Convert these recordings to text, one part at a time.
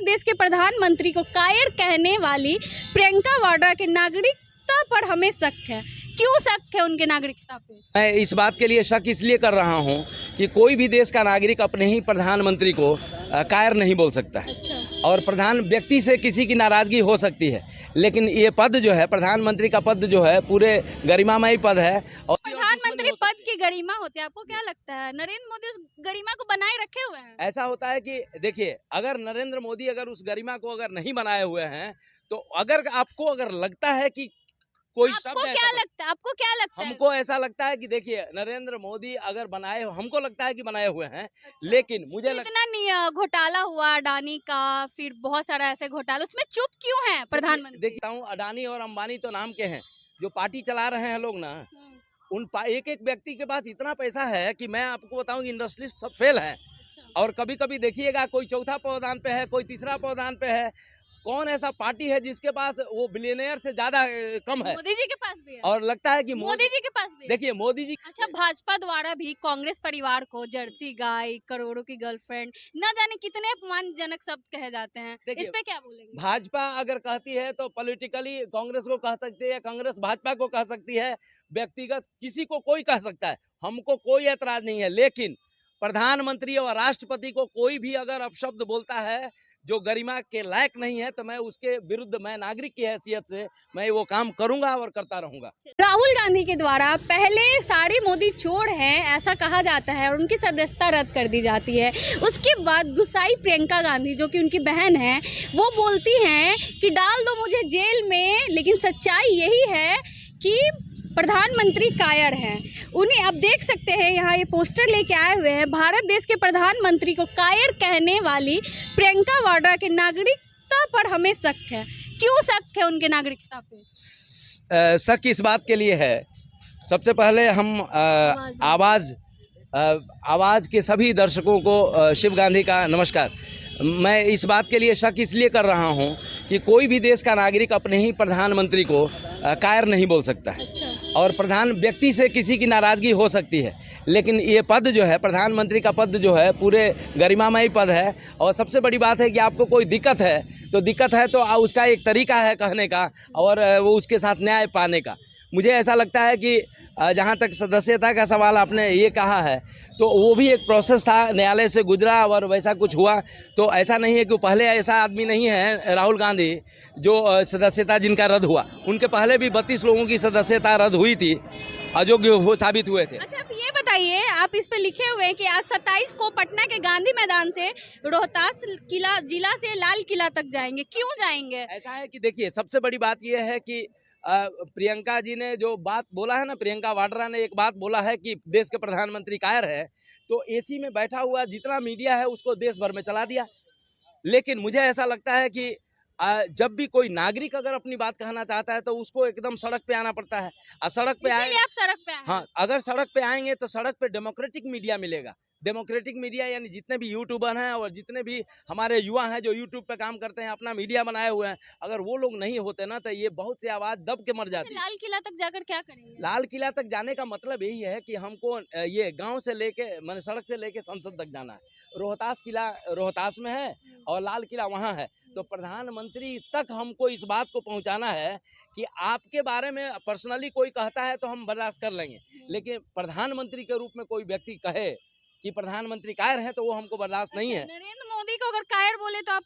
भारत देश के प्रधानमंत्री को कायर कहने वाली प्रियंका वाड्रा के नागरिकता पर हमें शक है। क्यों शक है उनके नागरिकता पे? मैं इस बात के लिए शक इसलिए कर रहा हूं कि कोई भी देश का नागरिक अपने ही प्रधानमंत्री को कायर नहीं बोल सकता है। और प्रधान व्यक्ति से किसी की नाराज़गी हो सकती है, लेकिन ये पद जो है, प्रधानमंत्री का पद जो है, पूरे गरिमामयी पद है। और प्रधानमंत्री पद की गरिमा होती है, आपको क्या लगता है नरेंद्र मोदी उस गरिमा को बनाए रखे हुए हैं? ऐसा होता है कि देखिए, अगर नरेंद्र मोदी अगर उस गरिमा को अगर नहीं बनाए हुए हैं, तो अगर आपको अगर लगता है कि कोई शब्द आपको क्या लगता है? आपको क्या लगता है? हमको ऐसा लगता है कि देखिए, नरेंद्र मोदी अगर बनाए, हमको लगता है कि बनाए हुए हैं, लेकिन मुझे इतना घोटाला हुआ अडानी का, फिर बहुत सारा ऐसे घोटाला, उसमें चुप क्यों है प्रधानमंत्री? देखता हूँ, अडानी और अंबानी तो नाम के हैं, जो पार्टी चला रहे हैं लोग ना, एक एक व्यक्ति के पास इतना पैसा है कि मैं आपको बताऊं, इंडस्ट्रियलिस्ट सब फेल है। और कभी कभी देखिएगा, कोई चौथा पौधान पे है, कोई तीसरा पौधान पे है। कौन ऐसा पार्टी है जिसके पास वो बिलियनियर से ज्यादा कम है? मोदी जी के पास भी है। और लगता है कि मोदी जी के पास भी है। देखिए, मोदी जी अच्छा, भाजपा द्वारा भी कांग्रेस परिवार को जर्सी गाय, करोड़ों की गर्लफ्रेंड, न जाने कितने अपमानजनक शब्द कहे जाते हैं, इस पे क्या बोलेंगे? भाजपा अगर कहती है तो पॉलिटिकली कांग्रेस को कह सकती है, कांग्रेस भाजपा को कह सकती है, व्यक्तिगत किसी को कोई कह सकता है, हमको कोई ऐतराज नहीं है। लेकिन प्रधानमंत्री और राष्ट्रपति को कोई भी अगर अपशब्द बोलता है जो गरिमा के लायक नहीं है, तो मैं उसके विरुद्ध, मैं नागरिक की हैसियत से मैं वो काम करूंगा और करता रहूंगा। राहुल गांधी के द्वारा पहले सारे मोदी चोर हैं ऐसा कहा जाता है और उनकी सदस्यता रद्द कर दी जाती है। उसके बाद गुस्साई प्रियंका गांधी, जो कि उनकी बहन है, वो बोलती हैं कि डाल दो मुझे जेल में, लेकिन सच्चाई यही है कि प्रधानमंत्री कायर हैं। उन्हें अब देख सकते हैं, यहाँ ये पोस्टर लेके आए हुए हैं, भारत देश के प्रधानमंत्री को कायर कहने वाली प्रियंका वाड्रा के नागरिकता पर हमें शक है। क्यों शक है उनके नागरिकता पे? शक इस बात के लिए है, सबसे पहले हम आवाज़ के सभी दर्शकों को शिव गांधी का नमस्कार। मैं इस बात के लिए शक इसलिए कर रहा हूं कि कोई भी देश का नागरिक अपने ही प्रधानमंत्री को कायर नहीं बोल सकता है। और प्रधान व्यक्ति से किसी की नाराज़गी हो सकती है, लेकिन ये पद जो है, प्रधानमंत्री का पद जो है, पूरे गरिमामयी पद है। और सबसे बड़ी बात है कि आपको कोई दिक्कत है तो उसका एक तरीका है कहने का, और वो उसके साथ न्याय पाने का। मुझे ऐसा लगता है कि जहाँ तक सदस्यता का सवाल आपने ये कहा है, तो वो भी एक प्रोसेस था, न्यायालय से गुजरा और वैसा कुछ हुआ। तो ऐसा नहीं है कि पहले ऐसा आदमी नहीं है राहुल गांधी जो सदस्यता जिनका रद्द हुआ, उनके पहले भी 32 लोगों की सदस्यता रद्द हुई थी, अयोग्य हो साबित हुए थे। अच्छा, आप ये बताइए, आप इस पे लिखे हुए हैं कि आज 27 को पटना के गांधी मैदान से रोहतास किला जिला से लाल किला तक जाएंगे। क्यों जाएंगे? ऐसा है कि देखिए, सबसे बड़ी बात यह है कि प्रियंका जी ने जो बात बोला है ना, प्रियंका वाड्रा ने एक बात बोला है कि देश के प्रधानमंत्री कायर है, तो एसी में बैठा हुआ जितना मीडिया है उसको देश भर में चला दिया। लेकिन मुझे ऐसा लगता है कि जब भी कोई नागरिक अगर अपनी बात कहना चाहता है तो उसको एकदम सड़क पे आना पड़ता है। और सड़क पे आए, आप सड़क पे आए। हाँ, अगर सड़क पे आएंगे तो सड़क पे डेमोक्रेटिक मीडिया मिलेगा। डेमोक्रेटिक मीडिया यानी जितने भी यूट्यूबर हैं और जितने भी हमारे युवा हैं जो यूट्यूब पे काम करते हैं, अपना मीडिया बनाए हुए हैं, अगर वो लोग नहीं होते ना, तो ये बहुत सी आवाज़ दब के मर जाती है। लाल किला तक जाकर क्या करेंगे? लाल किला तक जाने का मतलब यही है कि हमको ये गांव से लेके, मैंने सड़क से लेके संसद तक जाना है। रोहतास किला रोहतास में है और लाल किला वहाँ है। तो प्रधानमंत्री तक हमको इस बात को पहुँचाना है कि आपके बारे में पर्सनली कोई कहता है तो हम बर्दाश्त कर लेंगे, लेकिन प्रधानमंत्री के रूप में कोई व्यक्ति कहे कि प्रधानमंत्री कायर है तो वो हमको बर्दाश्त नहीं है। नरेंद्र मोदी को अगर कायर बोले तो आप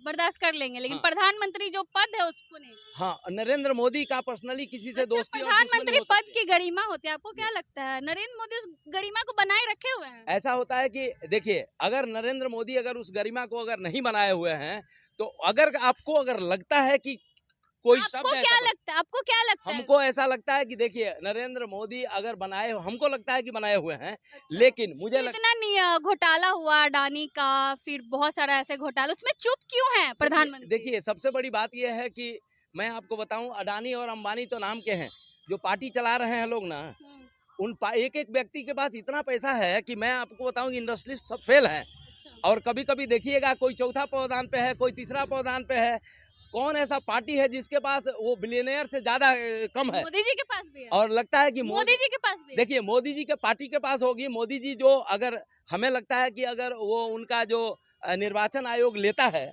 बर्दाश्त कर लेंगे, लेकिन प्रधानमंत्री जो पद है उसको नहीं। हाँ, नरेंद्र मोदी का पर्सनली किसी से दोस्ती, प्रधानमंत्री पद की गरिमा होती है, आपको क्या लगता है नरेंद्र मोदी उस गरिमा को बनाए रखे हुए हैं? ऐसा होता है कि देखिए, अगर नरेंद्र मोदी अगर उस गरिमा को अगर नहीं बनाए हुए हैं, तो अगर आपको अगर लगता है कि कोई शब्द, आपको क्या लगता है? हमको ऐसा लगता है कि देखिए, नरेंद्र मोदी अगर बनाए, हमको लगता है कि बनाए हुए हैं, लेकिन मुझे इतना घोटाला हुआ अडानी का, फिर बहुत सारा ऐसे घोटाला, उसमें चुप क्यों है प्रधानमंत्री? देखिए, सबसे बड़ी बात यह है कि मैं आपको बताऊं, अडानी और अंबानी तो नाम के हैं, जो पार्टी चला रहे हैं लोग ना, एक एक व्यक्ति के पास इतना पैसा है कि मैं आपको बताऊं, इंडस्ट्रियलिस्ट सब फेल है। और कभी कभी देखिएगा, कोई चौथा पौधान पे है, कोई तीसरा पौधान पे है। कौन ऐसा पार्टी है जिसके पास वो बिलियनियर से ज्यादा कम है? मोदी जी के पास भी है। और लगता है कि मोदी जी के पास भी है। देखिए, मोदी जी के पार्टी के पास होगी। मोदी जी जो, अगर हमें लगता है कि अगर वो उनका जो निर्वाचन आयोग लेता है,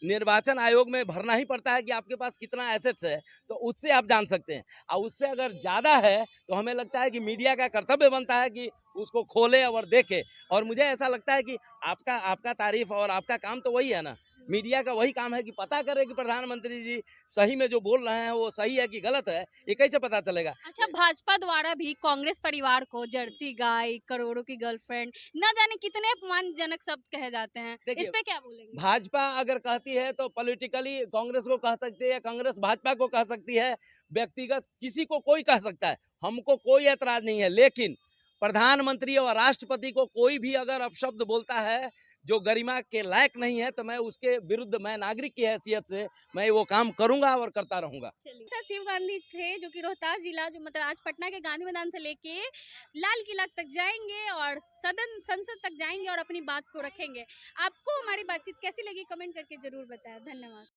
निर्वाचन आयोग में भरना ही पड़ता है कि आपके पास कितना एसेट्स है, तो उससे आप जान सकते हैं। और उससे अगर ज़्यादा है तो हमें लगता है कि मीडिया का कर्तव्य बनता है कि उसको खोले और देखे। और मुझे ऐसा लगता है कि आपका आपका तारीफ और आपका काम तो वही है ना, मीडिया का वही काम है कि पता करे कि प्रधानमंत्री जी सही में जो बोल रहे हैं वो सही है कि गलत है, ये कैसे पता चलेगा। अच्छा, भाजपा द्वारा भी कांग्रेस परिवार को जर्सी गाय, करोड़ों की गर्लफ्रेंड, न जाने कितने अपमानजनक शब्द कहे जाते हैं, देखिए, इस पे क्या बोलेंगे? भाजपा अगर कहती है तो पॉलिटिकली कांग्रेस को कह सकती है, कांग्रेस भाजपा को कह सकती है, व्यक्तिगत किसी को कोई कह सकता है, हमको कोई ऐतराज नहीं है। लेकिन प्रधानमंत्री और राष्ट्रपति को कोई भी अगर अपशब्द बोलता है जो गरिमा के लायक नहीं है, तो मैं उसके विरुद्ध, मैं नागरिक की हैसियत से मैं वो काम करूंगा और करता रहूंगा। चलिए, शिव गांधी थे जो कि रोहतास जिला, जो मतलब आज पटना के गांधी मैदान से लेके लाल किला तक जाएंगे और सदन संसद तक जाएंगे और अपनी बात को रखेंगे। आपको हमारी बातचीत कैसी लगी कमेंट करके जरूर बताएं। धन्यवाद।